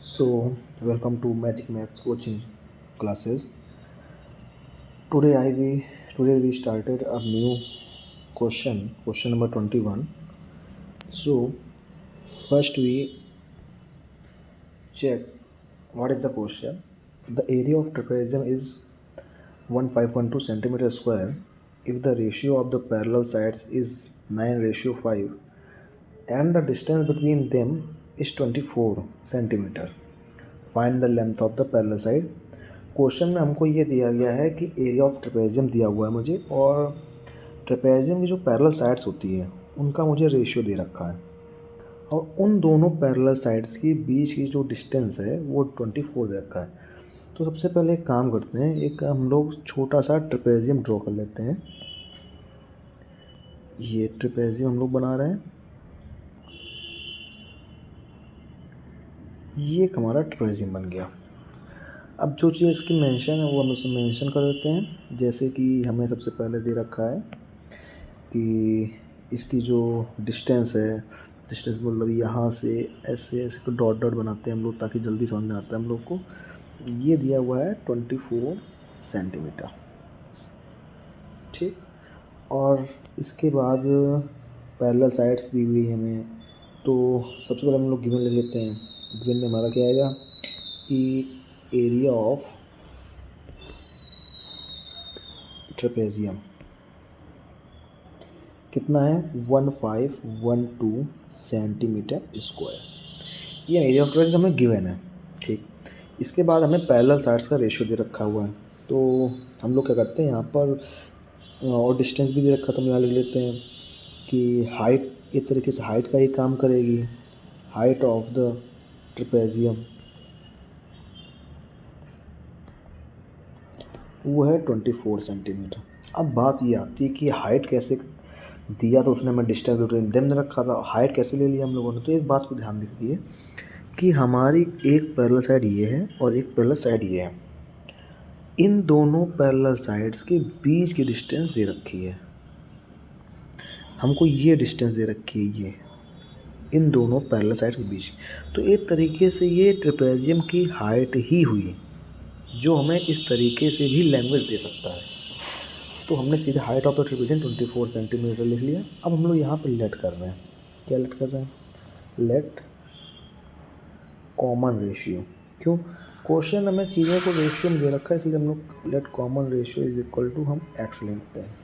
So, welcome to Magic Maths coaching classes. Today we started a new question number 21. So, first we check what is the question. The area of trapezium is 1512 centimeter square if the ratio of the parallel sides is 9:5 and the distance between them is 24 centimeter. Find the length of the parallel side. Question में हमको ये दिया गया है कि area of trapezium दिया हुआ है मुझे, और ट्रेपेजियम की जो पैरेलल साइड्स होती है उनका मुझे रेशियो दे रखा है, और उन दोनों पैरेलल साइड्स के बीच की जो डिस्टेंस है वो 24 दे रखा है। तो सबसे पहले एक काम करते हैं, एक हम लोग छोटा सा ट्रेपेजियम ड्रॉ कर लेते हैं। ये ट्रेपेजियम हम लोग बना रहे हैं, ये एक हमारा ट्रेपेजियम बन गया। अब जो चीज़ इसकी मेंशन है वो हम इसे मेंशन कर देते हैं। जैसे कि हमें सबसे पहले दे रखा है कि इसकी जो डिस्टेंस है, डिस्टेंस मतलब यहाँ से ऐसे ऐसे डॉट डॉट बनाते हैं हम लोग ताकि जल्दी समझ में आता है हम लोग को। ये दिया हुआ है 24 सेंटीमीटर, ठीक। और इसके बाद पैरेलल साइड्स दी हुई है हमें, तो सबसे पहले हम लोग गिवन ले लेते हैं। गिवन में हमारा क्या आएगा कि एरिया ऑफ ट्रेपेजियम कितना है 1512 सेंटीमीटर स्क्वायर। ये एरिया ऑफ ट्रेपेजियम हमें गिवन है, ठीक। इसके बाद हमें पैरेलल साइड्स का रेशियो दे रखा हुआ है, तो हम लोग क्या करते हैं यहाँ पर, और डिस्टेंस भी दे रखा, तो हम यहाँ लिख लेते हैं कि हाइट एक तरीके से हाइट का ही काम करेगी। हाइट ऑफ द ट्रेपेजियम वो है 24 सेंटीमीटर। अब बात ये आती है कि हाइट कैसे दिया, तो उसने हमें डिस्टेंस बिटवीन देम रखा था, हाइट कैसे ले लिया हम लोगों ने। तो एक बात को ध्यान दीजिए कि हमारी एक पैरेलल साइड ये है और एक पैरेलल साइड ये है। इन दोनों पैरेलल साइड्स के बीच की डिस्टेंस दे रखी है हमको, ये डिस्टेंस दे रखी है ये इन दोनों पैरेलल साइड के बीच। तो एक तरीके से ये ट्रेपेजियम की हाइट ही हुई, जो हमें इस तरीके से भी लैंग्वेज दे सकता है। तो हमने सीधे height of the trapezium 24 centimetre लिख लिया। अब हम लोग यहाँ पर लेट कर रहे हैं, क्या लेट कर रहे हैं, लेट कॉमन रेशियो। क्यों, क्वेश्चन हमें चीज़ों को रेशियो में दे रखा है, इसलिए हम लोग let common ratio is equal to हम एक्स लिखते हैं।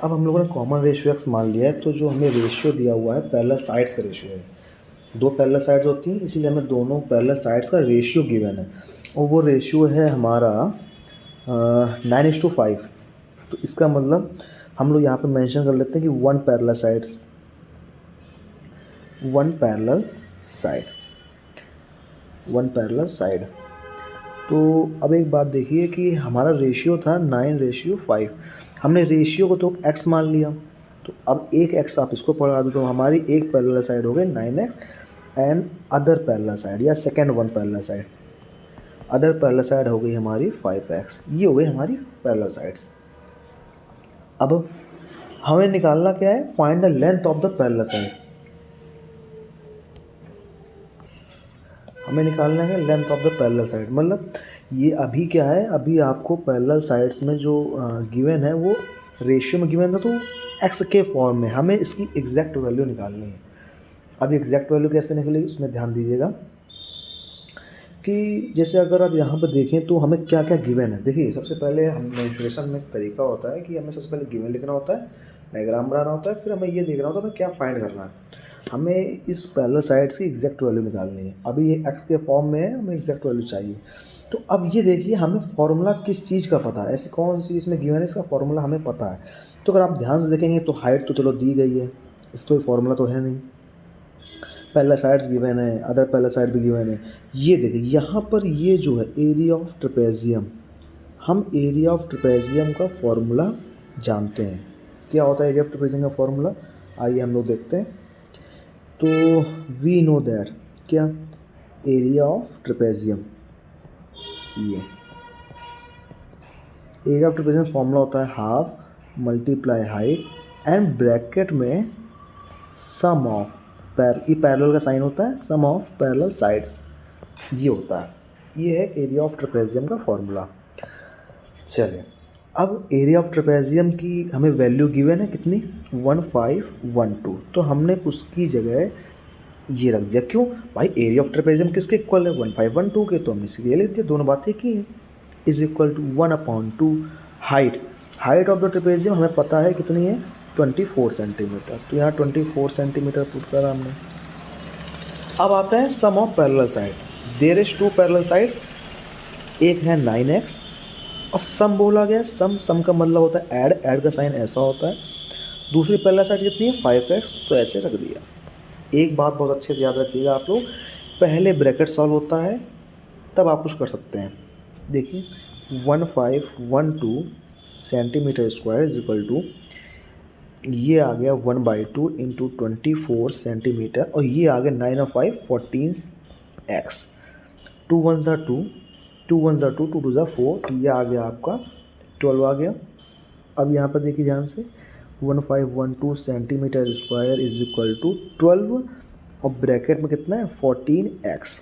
अब हम लोगों ने कॉमन रेशियो एक्स मान लिया है, तो जो हमें रेशियो दिया हुआ है पैरेलल साइड्स का रेशियो है। दो पैरेलल साइड्स होती हैं, इसीलिए हमें दोनों पैरेलल साइड्स का रेशियो गिवन है, और वो रेशियो है हमारा 9:5। तो इसका मतलब हम लोग यहाँ पे मेंशन कर लेते हैं कि वन पैरेलल साइड। तो अब एक बात देखिए कि हमारा रेशियो था 9:5, हमने रेशियो को तो x मान लिया, तो अब एक x आप इसको पढ़ा दो, तो हमारी एक पैरेलल साइड हो गई 9x and other parallel side या second one parallel side, other parallel side हो गई हमारी 5x। ये हो गई हमारी पैरेलल साइड्स। अब हमें निकालना क्या है, find the length of the parallel side. हमें निकालना है length of the parallel side, मतलब ये अभी क्या है, अभी आपको पैरेलल साइड्स में जो गिवन है वो रेशियो में गिवन था, तो एक्स के फॉर्म में हमें इसकी एग्जैक्ट वैल्यू निकालनी है। अब एग्जैक्ट वैल्यू कैसे निकलेगी उसमें ध्यान दीजिएगा कि जैसे अगर आप यहाँ पर देखें तो हमें क्या क्या गिवन है। देखिए सबसे पहले हम मेंशुरेशन में एक तरीका होता है कि हमें सबसे पहले गिवन लिखना होता है, डायग्राम बनाना होता है, फिर हमें ये देखना होता है हमें क्या फाइंड करना है। हमें इस पैरेलल साइड्स की एग्जैक्ट वैल्यू निकालनी है। अभी ये एक्स के फॉर्म में है, हमें एग्जैक्ट वैल्यू चाहिए। तो अब ये देखिए हमें फॉर्मूला किस चीज़ का पता है, ऐसी कौन सी चीज़ में गिवन है इसका फॉर्मूला हमें पता है। तो अगर आप ध्यान से देखेंगे तो हाइट तो चलो दी गई है, इसका कोई फॉर्मूला तो है नहीं। पैरेलल साइड्स गिवन है, अदर पैरेलल साइड भी गिवन है। ये देखिए यहाँ पर ये जो है एरिया ऑफ ट्रेपेजियम, हम एरिया ऑफ ट्रेपेजियम का फॉर्मूला जानते हैं। क्या होता है एरिया ऑफ ट्रेपेजियम का फॉर्मूला, आइए हम लोग देखते हैं। तो वी नो दैट क्या, एरिया ऑफ ट्रेपेजियम, ये एरिया ऑफ ट्रेपेजियम फॉर्मूला होता है half multiply height and bracket में सम ऑफ ये पैरेलल का साइन होता है, सम ऑफ पैरेलल साइड्स ये होता है। ये है एरिया ऑफ ट्रेपेजियम का फॉर्मूला। चलिए, अब एरिया ऑफ ट्रेपेजियम की हमें वैल्यू गिवन है कितनी, 1512। तो हमने उसकी जगह ये रख दिया। क्यों भाई, एरिया ऑफ ट्रेपेजियम किसके इक्वल है, 1512 के, तो हमने इसे ले दिया, दोनों बातें की हैं। Is equal to 1/2 height of the trapezium हमें पता है कितनी है, 24 सेंटीमीटर। तो यहाँ 24 सेंटीमीटर पुट करा हमने। अब आता है sum of parallel side. There is 2 parallel side, एक है 9x और सम बोला गया। सम का मतलब होता है ऐड का साइन ऐसा होता है। दूसरी पैरेलल साइड कितनी है, 5x, तो ऐसे रख दिया। एक बात बहुत अच्छे से याद रखिएगा आप लोग, पहले ब्रैकेट सॉल्व होता है तब आप कुछ कर सकते हैं। देखिए 1512 centimetre square is equal to, ये आ गया 1/2 इंटू 24 सेंटीमीटर, और ये आ गया 9 और 5 14x। 2 1 ज़ा 2, 2 1 ज़ा 2, 2 2 ज़ा 4, ये आ गया आपका 12 आ गया। अब यहाँ पर देखिए ध्यान से, 1512 centimetre square is equal to 12 और ब्रैकेट में कितना है 14x।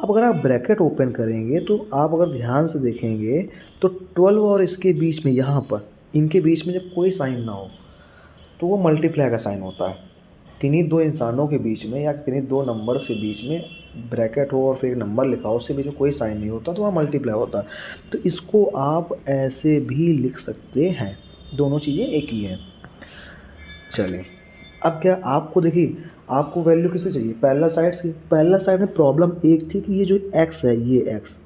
अब अगर आप ब्रैकेट ओपन करेंगे तो आप अगर ध्यान से देखेंगे तो 12 और इसके बीच में, यहाँ पर इनके बीच में जब कोई साइन ना हो तो वो मल्टीप्लाई का साइन होता है। किन्हीं दो इंसानों के बीच में या किन्हीं दो नंबर से बीच में ब्रैकेट हो और फिर एक नंबर लिखा हो, उसके बीच में कोई साइन नहीं होता तो वहाँ मल्टीप्लाई होता है। तो इसको आप ऐसे भी लिख सकते हैं, दोनों चीज़ें एक ही हैं। चलिए, अब क्या आपको देखिए, आपको वैल्यू किससे चाहिए, पैरेलल साइड्स की। पैरेलल साइड में प्रॉब्लम एक थी कि ये जो x है, ये x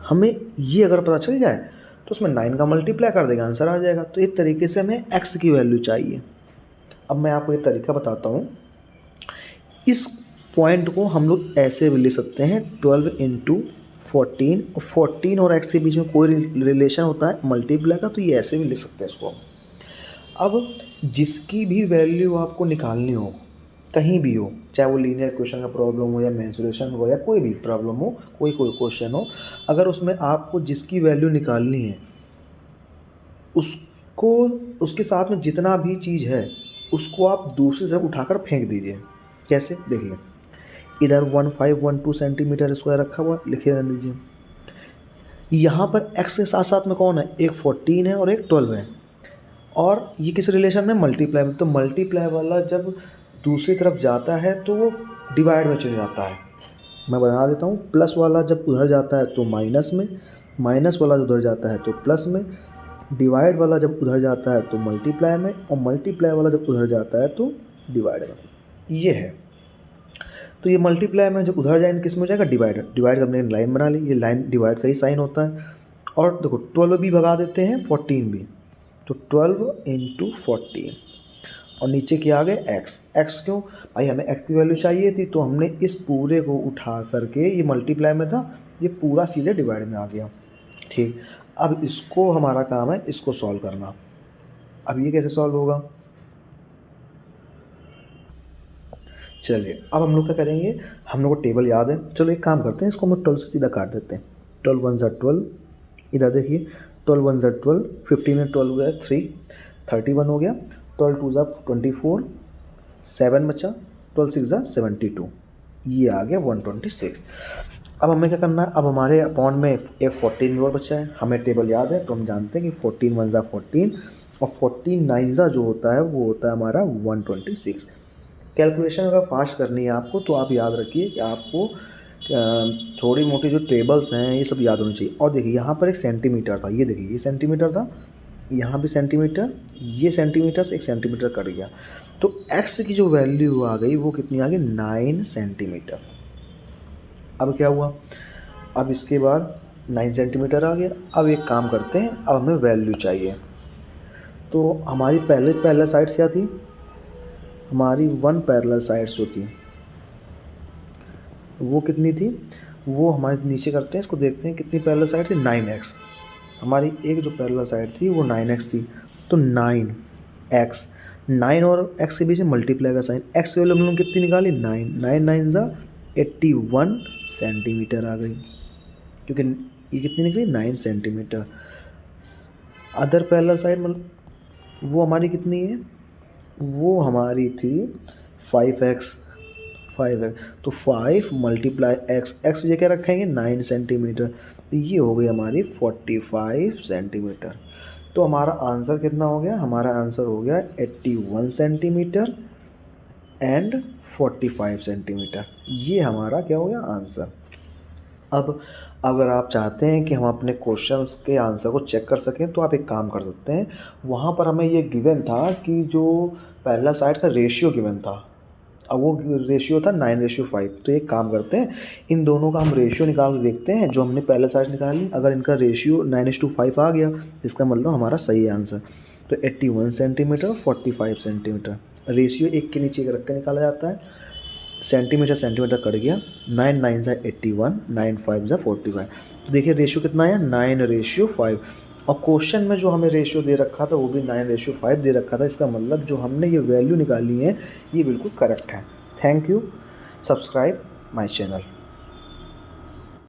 हमें ये अगर पता चल जाए तो उसमें 9 का मल्टीप्लाई कर देगा, आंसर आ जाएगा। तो इस तरीके से हमें x की वैल्यू चाहिए। अब मैं आपको एक तरीका बताता हूँ। इस पॉइंट को हम लोग ऐसे भी ले सकते हैं, 12 इंटू 14, 14 और x के बीच में कोई रिलेशन होता है मल्टीप्लाई का, तो ये ऐसे भी ले सकते हैं इसको। अब जिसकी भी वैल्यू आपको निकालनी हो, कहीं भी हो, चाहे वो लीनियर क्वेश्चन का प्रॉब्लम हो या मेंसुरेशन हो या कोई भी प्रॉब्लम हो, कोई क्वेश्चन हो, अगर उसमें आपको जिसकी वैल्यू निकालनी है उसको, उसके साथ में जितना भी चीज़ है उसको आप दूसरी तरफ उठाकर फेंक दीजिए। कैसे, देखिए इधर 1512 सेंटीमीटर स्क्वायर रखा हुआ, लिखे रहने दीजिए। यहाँ पर x के साथ साथ में कौन है, एक 14 है और एक 12 है, और ये किस रिलेशन में, मल्टीप्लाई में। तो मल्टीप्लाई वाला जब दूसरी तरफ जाता है तो वो डिवाइड में चले जाता है। मैं बना देता हूँ, प्लस वाला जब उधर जाता है तो माइनस में, माइनस वाला उधर जाता है तो प्लस में, डिवाइड वाला जब उधर जाता है तो मल्टीप्लाई में, और मल्टीप्लाई वाला जब उधर जाता है तो डिवाइड में। ये है, तो ये मल्टीप्लाई में जब उधर जाए किस में हो जाएगा, डिवाइड करने की लाइन बना ली, ये लाइन डिवाइड का ही साइन होता है। और देखो 12 भी भगा देते हैं, 14 भी, तो 12 इंटू 14 और नीचे क्या आ गया x क्यों भाई, हमें x की वैल्यू चाहिए थी, तो हमने इस पूरे को उठा करके, ये मल्टीप्लाई में था, ये पूरा सीधे डिवाइड में आ गया। ठीक, अब इसको हमारा काम है इसको सॉल्व करना। अब ये कैसे सॉल्व होगा, चलिए अब हम लोग क्या करेंगे, हम लोग को टेबल याद है। चलो एक काम करते हैं, इसको हम 12 से सीधा काट देते हैं। 12 1 ज़ा 12, इधर देखिए 12 1 ज़ा 12, 15 में 12 गया 3, 31 हो गया। 12 2 ज़ा 24, 7 बचा, 12 6 ज़ा 72, ये आ गया 126। अब हमें क्या करना है, अब हमारे अकाउंट में एक 14 और बचा है, हमें टेबल याद है तो हम जानते हैं कि 14 1 ज़ा 14 और 14 9 ज़ा जो होता है वो होता है हमारा 126। कैलकुलेशन अगर फास्ट करनी है आपको तो आप याद रखिए कि आपको थोड़ी मोटी जो टेबल्स हैं ये सब याद होनी चाहिए। और देखिए यहाँ पर एक सेंटीमीटर था, ये देखिए ये सेंटीमीटर था, यहाँ भी सेंटीमीटर, ये सेंटीमीटर से 1 सेंटीमीटर कट गया, तो x की जो वैल्यू आ गई वो कितनी आ गई, 9 सेंटीमीटर। अब क्या हुआ, अब इसके बाद 9 सेंटीमीटर आ गया। अब एक काम करते हैं, अब हमें वैल्यू चाहिए। तो हमारी पहले साइड क्या थी, हमारी 1 पैरेलल साइड्स जो थी वो कितनी थी, वो हमारे नीचे करते हैं, इसको देखते हैं कितनी पैरेलल साइड थी, 9x। हमारी एक जो पैरेलल साइड थी वो 9x थी, तो 9x, 9 और x के बीच में मल्टीप्लाई का साइन, x की वैल्यू हम लोग कितनी निकाली, 9, 9 9 ज़ा 81 सेंटीमीटर आ गई, क्योंकि ये कितनी निकली, 9 सेंटीमीटर। अदर पैरेलल साइड मतलब वो हमारी कितनी है, वो हमारी थी 5x 5x, तो 5 मल्टीप्लाई x ये क्या रखेंगे 9 सेंटीमीटर, ये हो गई हमारी 45 सेंटीमीटर। तो हमारा आंसर कितना हो गया, हमारा आंसर हो गया 81 सेंटीमीटर एंड 45 सेंटीमीटर। ये हमारा क्या हो गया आंसर। अब अगर आप चाहते हैं कि हम अपने क्वेश्चंस के आंसर को चेक कर सकें तो आप एक काम कर सकते हैं, वहाँ पर हमें ये गिवन था कि जो पहला साइड का रेशियो गिवन था, अब वो रेशियो था 9:5। तो एक काम करते हैं, इन दोनों का हम रेशियो निकाल के देखते हैं। जो हमने पहला साइड निकाली, अगर इनका रेशियो 9:5 आ गया, इसका मतलब हमारा सही आंसर। तो 81 सेंटीमीटर 45 सेंटीमीटर, रेशियो एक के नीचे एक रख के निकाला जाता है। सेंटीमीटर सेंटीमीटर कट गया, 9 9 ज़ा 81, 9 5 ज़ा 45। तो देखिए रेशियो कितना है 9:5। और क्वेश्चन में जो हमें रेशियो दे रखा था वो भी 9:5 दे रखा था। इसका मतलब जो हमने ये वैल्यू निकाली है ये बिल्कुल करेक्ट है। Thank you, subscribe my channel.